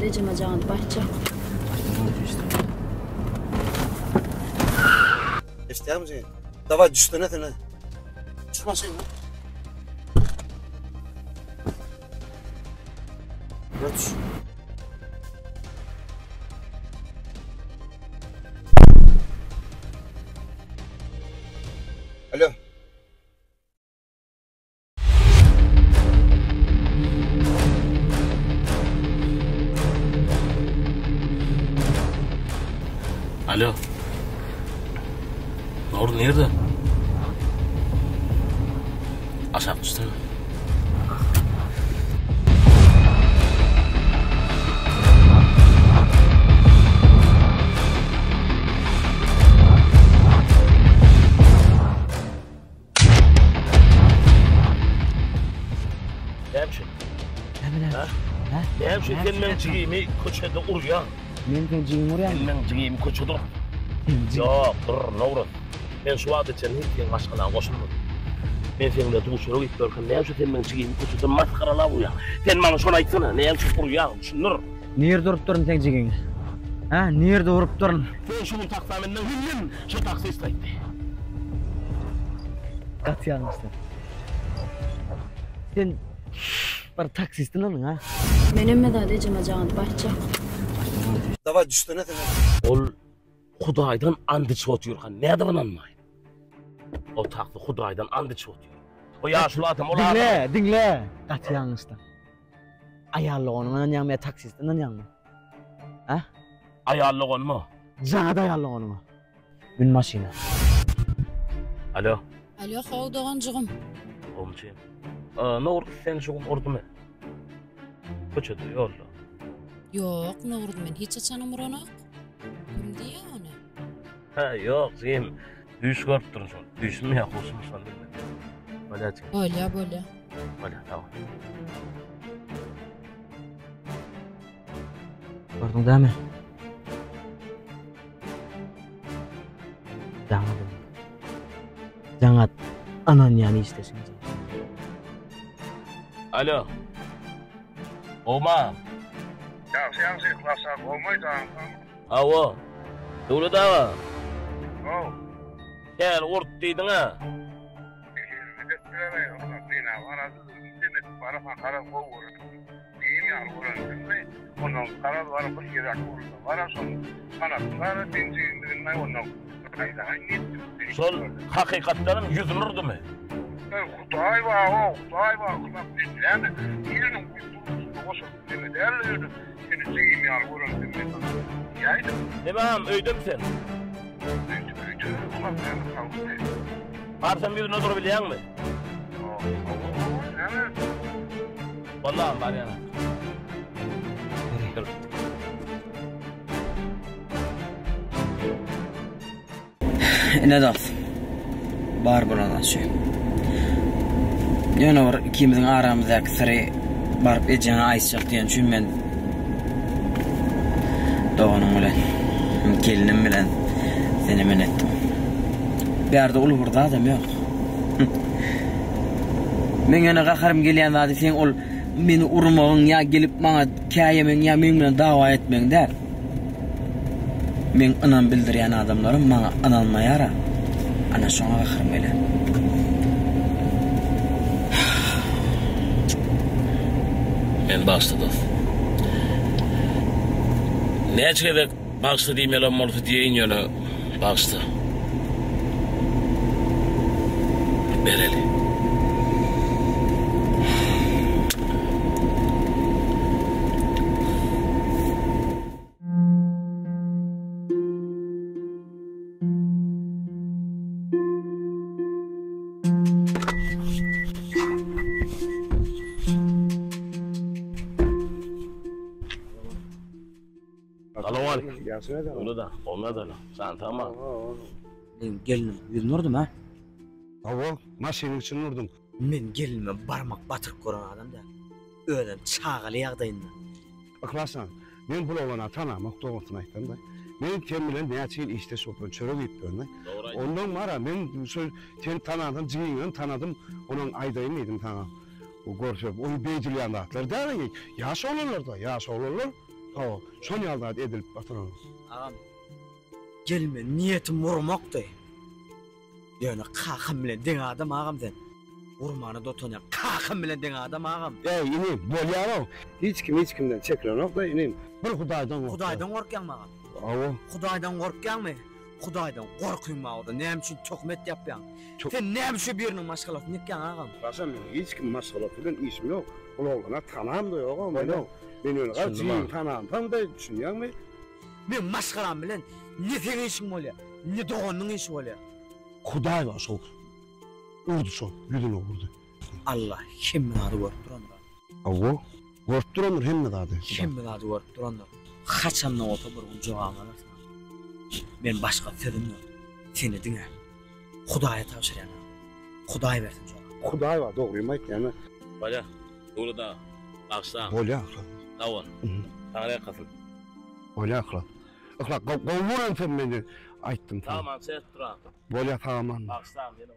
edeceğim acaba bahçe. İşte misin? Dava düştü ne tane? Çıkmasın mı? Göç. Alo. Alo. Orada nerede? Aşağı düştü mü? Neymiş? Neymiş? Sen men cigimi köçede uryan. Men cigimi uryan? Men cigimi köçede. Yok, dur, ne olur. Ben şu adı için hiç başkana koşulmadım. Ben seninle duşuna git görken ne yapıyorsun sen men cigimi köçede maskaralar bu ya. Sen bana şuna gitsene, ne yapıyorsun uryan, düşünür. Nerede durup durun sen cigini? Ha, nerede durup durun? Sen şunu taksa menden hüllüm, şu taksi isteydi. Katyanmışsın. Sen bir taksistin onun ha? Benim mi de edeceğim acaba bahçe. Dava düştü ne tane? Ol Hudaydan andı çoğutuyor kan. Ne adamın anmayın? O taktı Hudaydan andı çoğutuyor. O yaşlı adam ola. Dinle. Katyanmışsın. Ayarlı onun yanmaya taksistin yanmaya. Ha? Ayarlı on mu? Zada ayarlı onun. Gün maşina. Alo. Alo, hovdağancığım. Komşuyum. Ne oldu sen şu ordu mu? Köçede yolda. Yok, ne oldu men hiç açanım ronak. Kim diye onu? Ha yok zeyim. Düş görüp durun şu. Düş mü ya olsun sandım ben. Böyle açık. Böyle. Böyle tamam. Gördün değil mi? Jangat anan yani istesin. Alo. Oma. Ya sen klasa olmayacağım. Avo. Dolu da var. Oh. Gel ort deydin ha. Sol hakikatlerin yüzünü vurdu mu? Kutay var, Kutay var. Yani birinin kurtuluşunu olsun demedi. Seni çekeyim ya, vurun demedi. Yani. Demem, öydüm sen. Öydüm, ulan ben kaldım. Varsan bir ne durabilen mi? Yani. Vallahi var yana. Dur. Ne dal? Bar buradan şey. Yani var ikimizin aramızdaki sırrı barıp ecene ayışacak diyen için ben doğanım bilen, gelinim bilen seni men ettim. Bir yerde ulu burada adam yok. Ben yana kakarım geliyen zadi sen ol beni urmağın ya gelip bana kayemen ya benimle dava etmen der. Ben anan bildiryen adamlarım bana ananma yara. Ana şuna kakarım geliyen. Men başladım. Ne çeyrek başladı diyeyim yalan morfu diyeyin yana başladı. Bereli. Onu da sen tamam. Ben gelinim yüzün vurdum ha. Avo, maşinin için vurdum. Men gelinime barmak batırıp koran adam da. Öyle çağalı yağdayında. Baklarsan, men bulavana tanımak doğrusunu ayttan da. Men kemilen ne açın işte sopun çörek iplerine. Ondan var men sen tanıdım, cigini tanıdım. Onun aydayı mıydım tanı. O görüşüp, o beycili anlatlar der ki, yaş olurlar da, yaş olurlar. Ha, son yalda edilip batıralım. Ağam, gelme niyetim vurmakdı. Yani kakım bilen den adam ağam sen. Vurmanı da otonya, kakım bilen den adam ağam. Ey inim, bol yaro. Hiç kimden çekilen yok da inim. Bir Hudaydan kork. Hudaydan korkyan mı ağam? Awo. Hudaydan korkyan mı? Hudaydan korkuyum ağda. Neyim için töhmet yapyan? Çok- Sen neyim şu birinin maşgalatını yapyan ağam? Hasan men hiç kim maşgalat bilen işim yok. Ol oğlana tanam da yok ama Öyle. men. Men öyle Düşündüm jiyin ha. tanam. Tam da düşünýän mi? Men maşgalam bilen ne senin işin bolýar, ne doğanın işi bolýar. Huday var sok. Urdu sok, yüzüne vurdu. Allah kim adı görüp duranlar. Awo. Kork duranlar hemme dady. Kim adı görüp duranlar. Haçandan ota bir ucağam alasın. Men başka sözüm yok. Seni diňe. Hudaýa tawşyrýan. Hudaý bersin joga. Huday var, dogrymy aýtýan. Baya, doğruda akşam, Bolýar. davan, Mhm. tanrıya kasıl. Bolýar. Akla gowuran sen meni aýtdym. Tamam, sen duran. Bolýar tamam. Akşam, beni